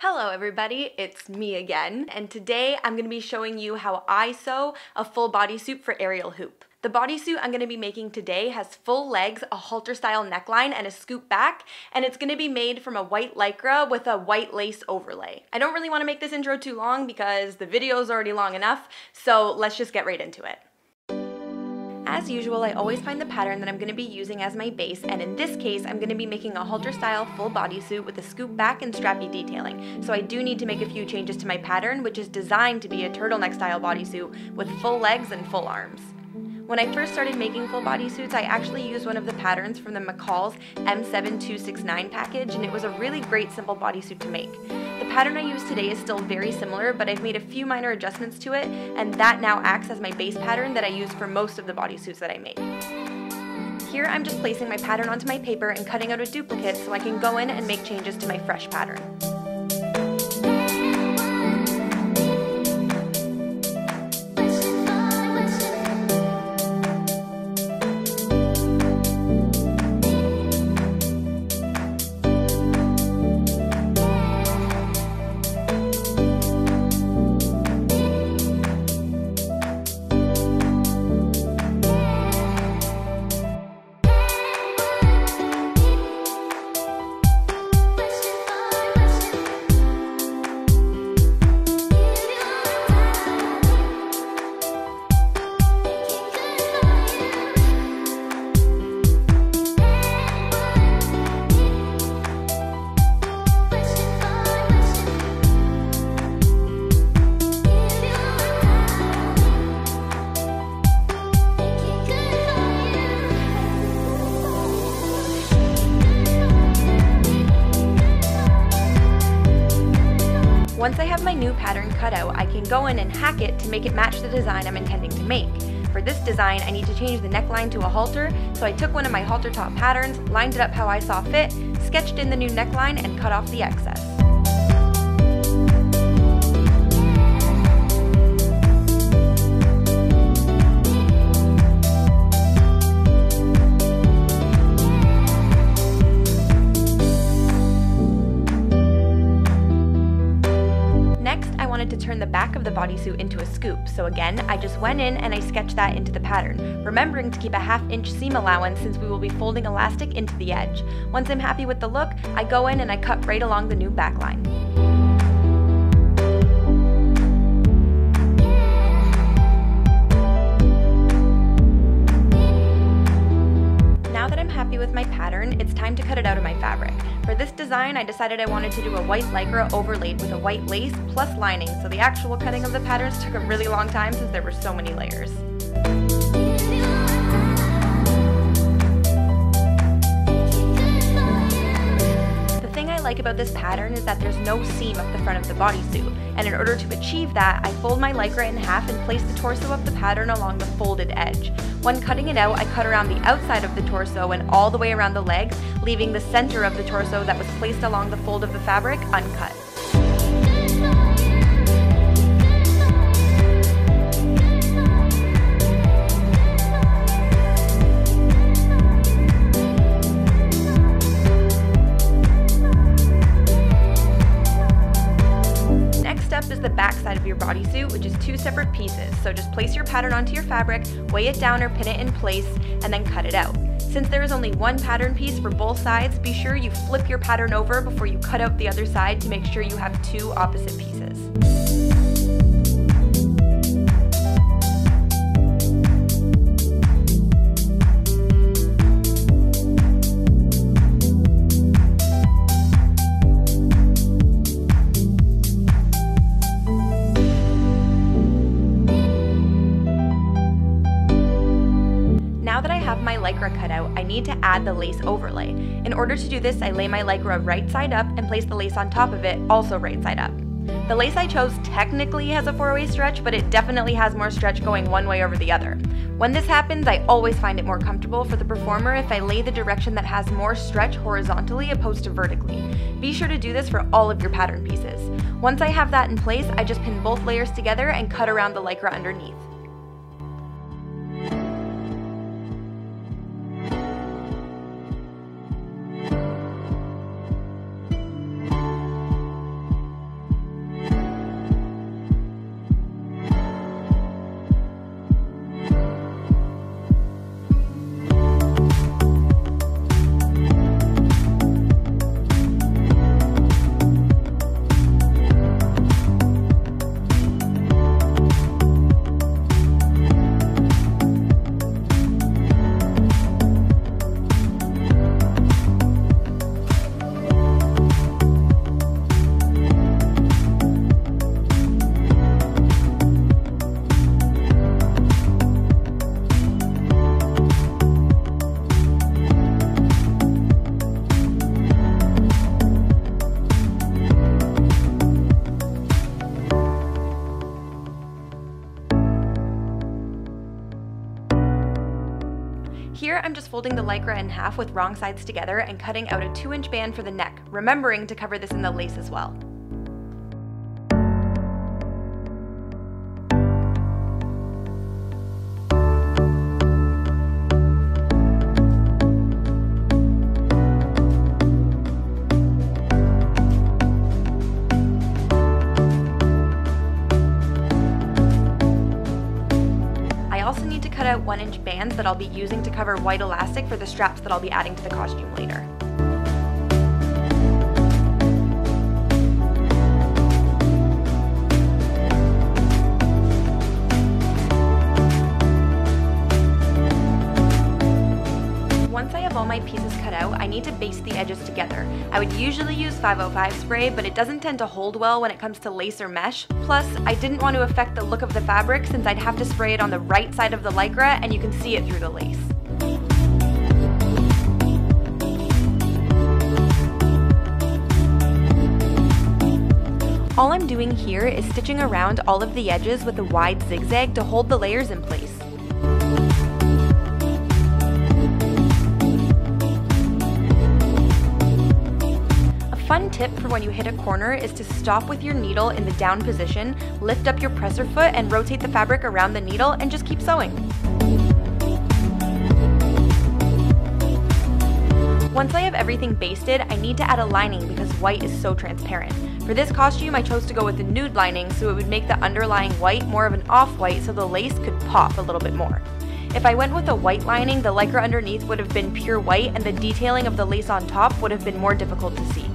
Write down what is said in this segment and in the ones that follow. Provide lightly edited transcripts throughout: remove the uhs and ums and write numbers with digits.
Hello everybody, it's me again, and today I'm going to be showing you how I sew a full bodysuit for aerial hoop. The bodysuit I'm going to be making today has full legs, a halter style neckline, and a scoop back, and it's going to be made from a white lycra with a white lace overlay. I don't really want to make this intro too long because the video is already long enough, so let's just get right into it. As usual, I always find the pattern that I'm going to be using as my base, and in this case, I'm going to be making a halter style full bodysuit with a scoop back and strappy detailing. So I do need to make a few changes to my pattern, which is designed to be a turtleneck style bodysuit with full legs and full arms. When I first started making full bodysuits, I actually used one of the patterns from the McCall's M7269 package, and it was a really great simple bodysuit to make. The pattern I use today is still very similar, but I've made a few minor adjustments to it, and that now acts as my base pattern that I use for most of the bodysuits that I make. Here I'm just placing my pattern onto my paper and cutting out a duplicate so I can go in and make changes to my fresh pattern. Once I have my new pattern cut out, I can go in and hack it to make it match the design I'm intending to make. For this design, I need to change the neckline to a halter, so I took one of my halter top patterns, lined it up how I saw fit, sketched in the new neckline, and cut off the excess. To turn the back of the bodysuit into a scoop, so again, I just went in and I sketched that into the pattern, remembering to keep a 1/2 inch seam allowance since we will be folding elastic into the edge. Once I'm happy with the look, I go in and I cut right along the new back line. Happy with my pattern, it's time to cut it out of my fabric. For this design, I decided I wanted to do a white lycra overlaid with a white lace plus lining, so the actual cutting of the patterns took a really long time since there were so many layers. The thing I like about this pattern is that there's no seam up the front of the bodysuit, and in order to achieve that, I fold my lycra in half and place the torso of the pattern along the folded edge. When cutting it out, I cut around the outside of the torso and all the way around the legs, leaving the center of the torso that was placed along the fold of the fabric uncut. Is the back side of your bodysuit, which is 2 separate pieces. So just place your pattern onto your fabric, weigh it down or pin it in place, and then cut it out. Since there is only one pattern piece for both sides, be sure you flip your pattern over before you cut out the other side to make sure you have 2 opposite pieces. Now that I have my lycra cut out, I need to add the lace overlay. In order to do this, I lay my lycra right side up and place the lace on top of it, also right side up. The lace I chose technically has a 4-way stretch, but it definitely has more stretch going one way over the other. When this happens, I always find it more comfortable for the performer if I lay the direction that has more stretch horizontally opposed to vertically. Be sure to do this for all of your pattern pieces. Once I have that in place, I just pin both layers together and cut around the lycra underneath. here, I'm just folding the Lycra in half with wrong sides together and cutting out a 2-inch band for the neck, remembering to cover this in the lace as well. Cut out 1-inch bands that I'll be using to cover white elastic for the straps that I'll be adding to the costume later. Once I have all my pieces cut out, I need to baste the edges together. I would usually use 505 spray, but it doesn't tend to hold well when it comes to lace or mesh. Plus, I didn't want to affect the look of the fabric since I'd have to spray it on the right side of the Lycra and you can see it through the lace. All I'm doing here is stitching around all of the edges with a wide zigzag to hold the layers in place. Fun tip for when you hit a corner is to stop with your needle in the down position, lift up your presser foot and rotate the fabric around the needle and just keep sewing. Once I have everything basted, I need to add a lining because white is so transparent. For this costume, I chose to go with a nude lining so it would make the underlying white more of an off-white so the lace could pop a little bit more. If I went with a white lining, the Lycra underneath would have been pure white and the detailing of the lace on top would have been more difficult to see.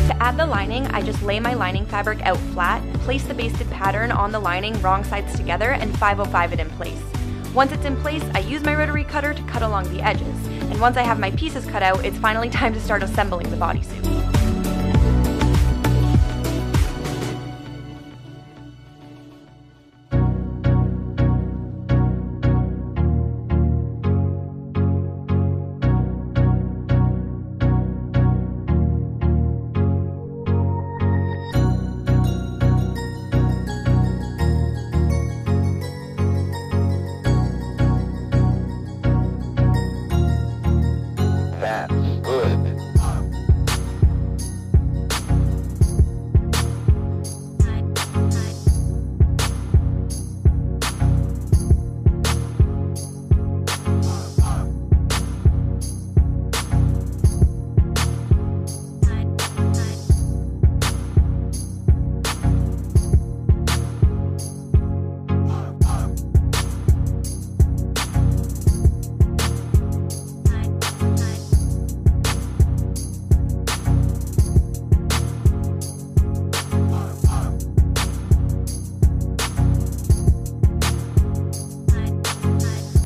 To add the lining, I just lay my lining fabric out flat, place the basted pattern on the lining wrong sides together, and 505 it in place. Once it's in place, I use my rotary cutter to cut along the edges. And once I have my pieces cut out, it's finally time to start assembling the bodysuit.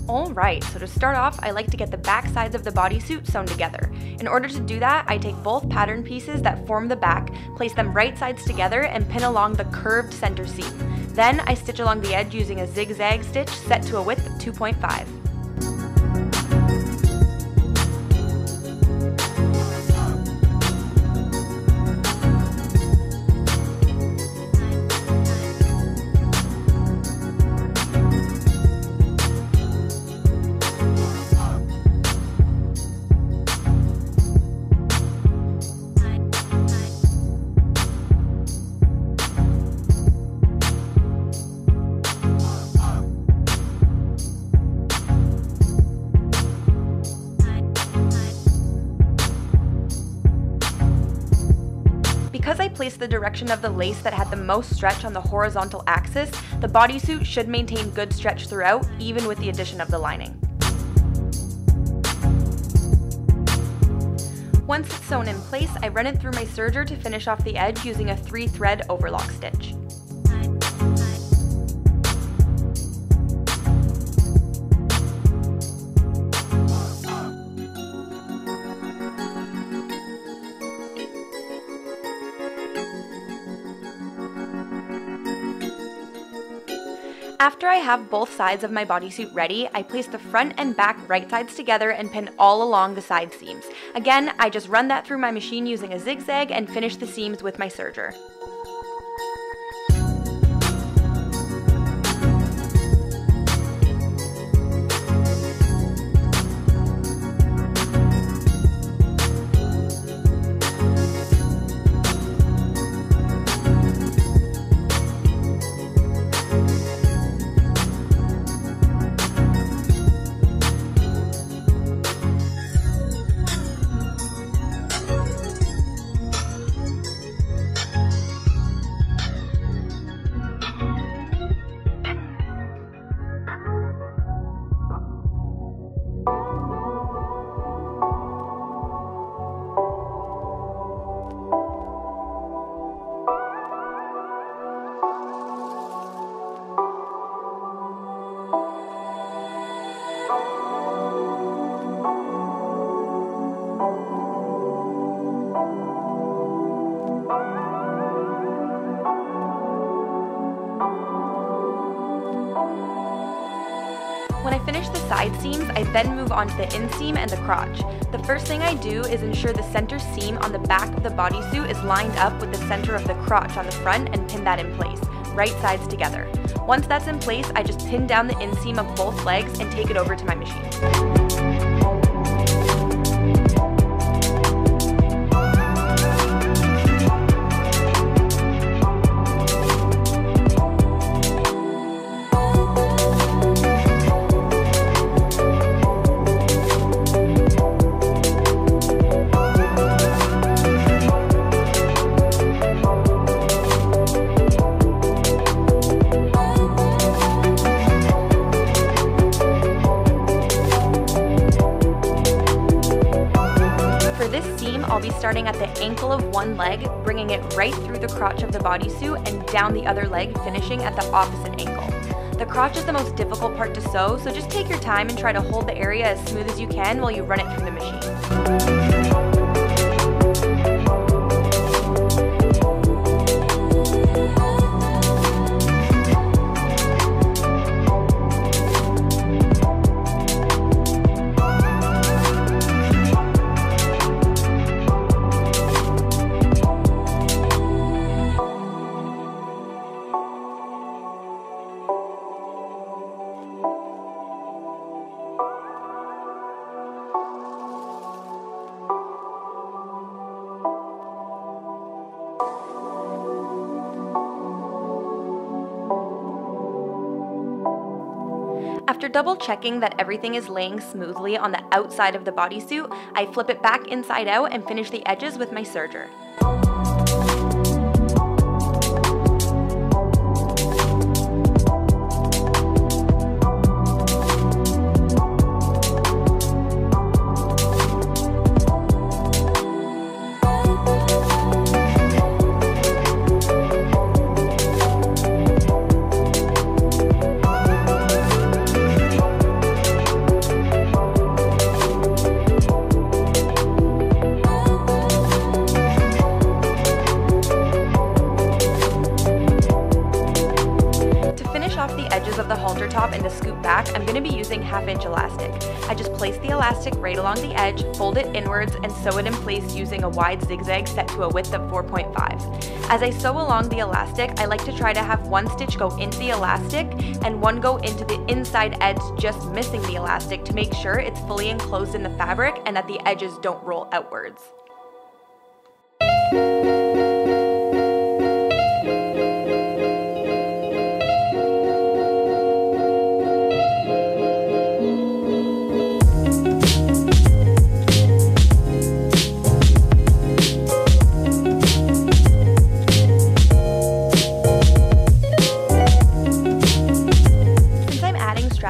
Alright, so to start off, I like to get the back sides of the bodysuit sewn together. In order to do that, I take both pattern pieces that form the back, place them right sides together, and pin along the curved center seam. Then I stitch along the edge using a zigzag stitch set to a width of 2.5. Because I placed the direction of the lace that had the most stretch on the horizontal axis, the bodysuit should maintain good stretch throughout, even with the addition of the lining. Once it's sewn in place, I run it through my serger to finish off the edge using a 3-thread overlock stitch. After I have both sides of my bodysuit ready, I place the front and back right sides together and pin all along the side seams. Again, I just run that through my machine using a zigzag and finish the seams with my serger. finish the side seams, I then move on to the inseam and the crotch. The first thing I do is ensure the center seam on the back of the bodysuit is lined up with the center of the crotch on the front and pin that in place, right sides together. Once that's in place, I just pin down the inseam of both legs and take it over to my machine. I'll be starting at the ankle of one leg, bringing it right through the crotch of the bodysuit and down the other leg, finishing at the opposite ankle. The crotch is the most difficult part to sew, so just take your time and try to hold the area as smooth as you can while you run it through the machine. After double checking that everything is laying smoothly on the outside of the bodysuit, I flip it back inside out and finish the edges with my serger. Of the halter top and the scoop back, I'm going to be using 1/2 inch elastic. I just place the elastic right along the edge, fold it inwards, and sew it in place using a wide zigzag set to a width of 4.5. As I sew along the elastic, I like to try to have one stitch go into the elastic and one go into the inside edge, just missing the elastic, to make sure it's fully enclosed in the fabric and that the edges don't roll outwards.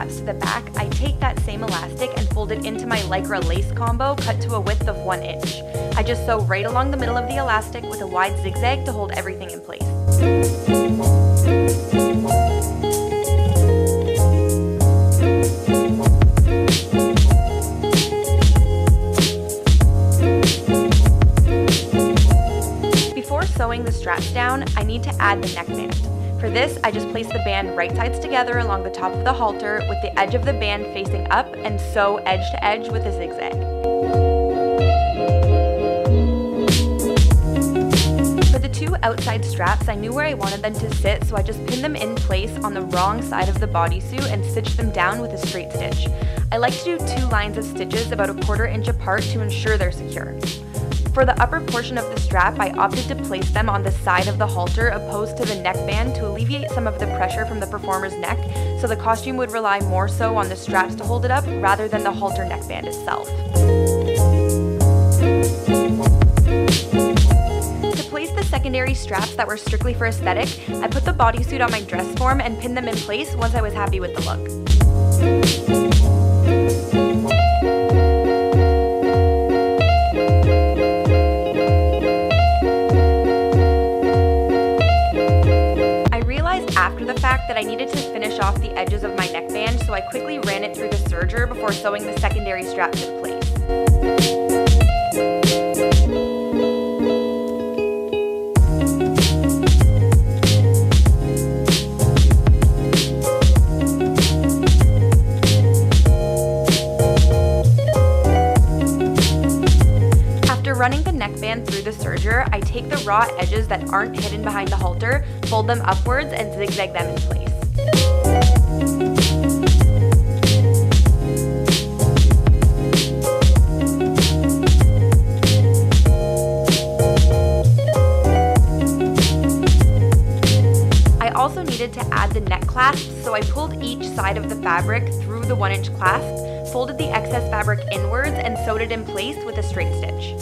To the back, I take that same elastic and fold it into my Lycra lace combo cut to a width of 1 inch. I just sew right along the middle of the elastic with a wide zigzag to hold everything in place. Before sewing the straps down, I need to add the neckband. For this, I just place the band right sides together along the top of the halter with the edge of the band facing up and sew edge to edge with a zigzag. For the two outside straps, I knew where I wanted them to sit, so I just pinned them in place on the wrong side of the bodysuit and stitched them down with a straight stitch. I like to do 2 lines of stitches about 1/4 inch apart to ensure they're secure. For the upper portion of the strap, I opted to place them on the side of the halter opposed to the neckband to alleviate some of the pressure from the performer's neck, so the costume would rely more so on the straps to hold it up rather than the halter neckband itself. To place the secondary straps that were strictly for aesthetic, I put the bodysuit on my dress form and pinned them in place once I was happy with the look. After the fact that I needed to finish off the edges of my neckband, so I quickly ran it through the serger before sewing the secondary straps in place. the serger, I take the raw edges that aren't hidden behind the halter, fold them upwards, and zigzag them in place. I also needed to add the neck clasps, so I pulled each side of the fabric through the 1-inch clasp, folded the excess fabric inwards, and sewed it in place with a straight stitch.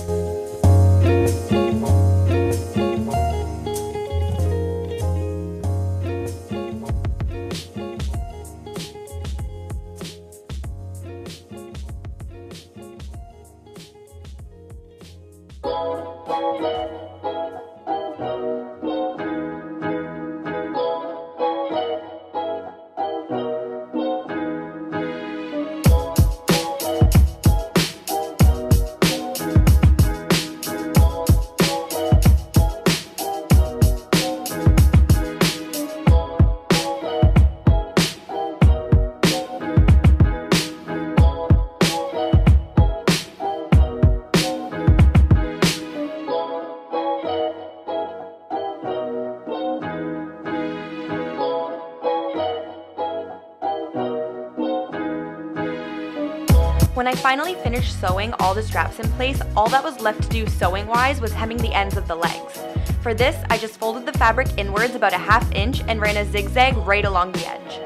When I finally finished sewing all the straps in place, all that was left to do sewing-wise was hemming the ends of the legs. For this, I just folded the fabric inwards about a 1/2 inch and ran a zigzag right along the edge.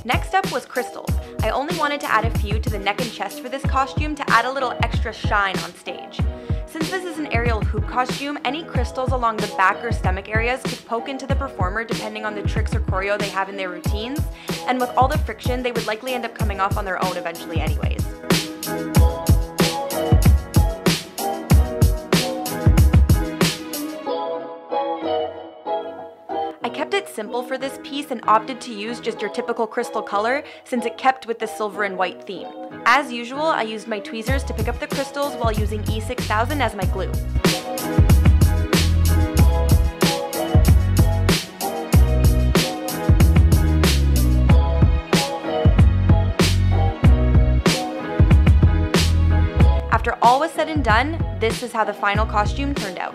Next up was crystals. I only wanted to add a few to the neck and chest for this costume to add a little extra shine on stage. Since this is an aerial hoop costume, any crystals along the back or stomach areas could poke into the performer depending on the tricks or choreo they have in their routines, and with all the friction, they would likely end up coming off on their own eventually anyways. I kept it simple for this piece and opted to use just your typical crystal color since it kept with the silver and white theme. As usual, I used my tweezers to pick up the crystals while using E6000 as my glue. After all was said and done, this is how the final costume turned out.